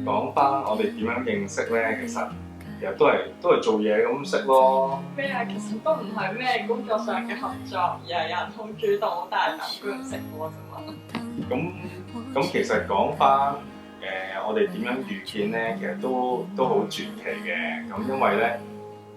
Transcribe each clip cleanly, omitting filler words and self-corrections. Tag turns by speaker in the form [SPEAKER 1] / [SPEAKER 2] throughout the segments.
[SPEAKER 1] 講翻我哋點樣認識咧，其實都係做嘢咁識咯。
[SPEAKER 2] 咩啊？其實都唔係咩工作上嘅合作，而係有人好主動、好大膽咁樣識我啫嘛。
[SPEAKER 1] 咁其實講翻我哋點樣遇見咧，其實都好傳奇嘅。咁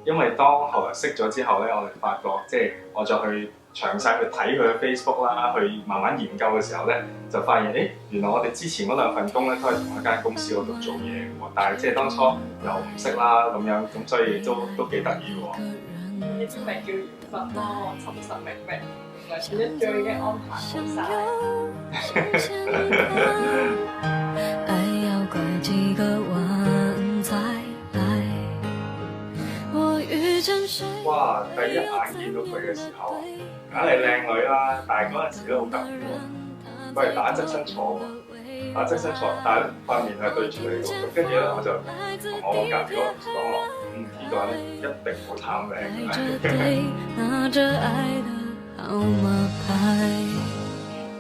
[SPEAKER 1] 因為當後來識咗之後咧，我哋發覺即係我再去詳細去睇佢嘅 Facebook 啦，去慢慢研究嘅時候咧，就發現原來我哋之前嗰兩份工咧都係同一間公司嗰度做嘢嘅喎，但係即係當初又唔識啦咁樣，咁所以都幾得意喎。
[SPEAKER 2] 呢啲咪叫緣分咯，尋尋覓覓，原來前一早已經安排好晒。
[SPEAKER 1] 哇！第一眼見到佢嘅時候，梗係靚女啦，但係嗰陣時都好特別喎。佢係打側身坐喎，打側身坐，但係塊面係對住你喎。咁跟住咧，我就同我隔離嗰個同事講話，呢個人一定好貪靚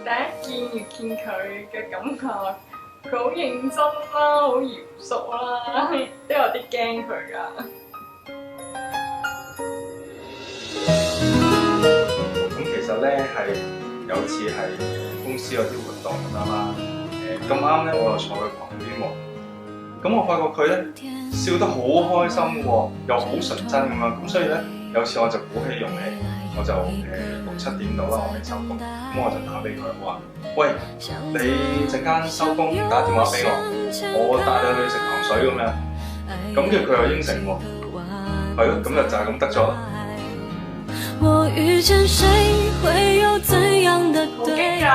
[SPEAKER 2] 第一見佢嘅感覺，佢好認真啦，好嚴肅啦，都有啲驚佢㗎。
[SPEAKER 1] 其實咧係有次係公司有啲活動咁樣啦，咁啱咧我就坐佢旁邊喎，咁我發覺佢咧笑得好開心喎，又好純真咁樣，咁所以咧有次我就鼓起勇氣，我就6、7點到啦，我未收工，咁我就打俾佢話：喂，你陣間收工打電話俾我帶你去食糖水咁樣，咁跟住佢又應承喎，係咯，咁就係咁得咗。
[SPEAKER 2] 好驚啊！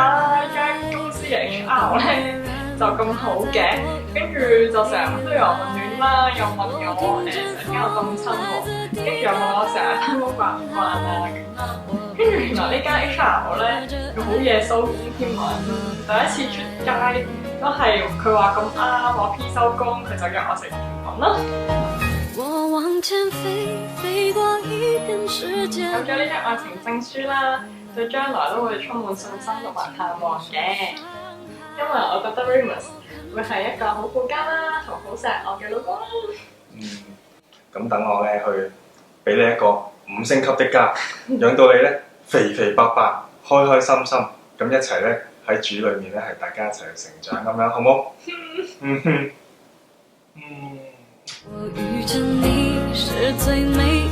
[SPEAKER 2] 間公司嘅 HR 咧就咁好嘅，跟住就成日噓寒問暖啦，又問我成間有凍親喎，跟住又問我成日翻工慣唔慣啊咁。跟住原來呢間 HR 咧佢好夜收工添喎，第一次出街都係佢話咁啱我 P 收工，佢就約我食甜品啦。有咗呢張愛情證書啦，對將來都會充滿信心同埋盼望嘅。因為我覺得 Remus 會係一個好顧家啦，同好錫我嘅老公啦。
[SPEAKER 1] 咁等我咧去俾你一個5星級的家，養到你咧肥肥白白、開開心心，咁一齊咧喺主裏面咧係大家一齊去成長咁樣，好冇？我遇見你是最美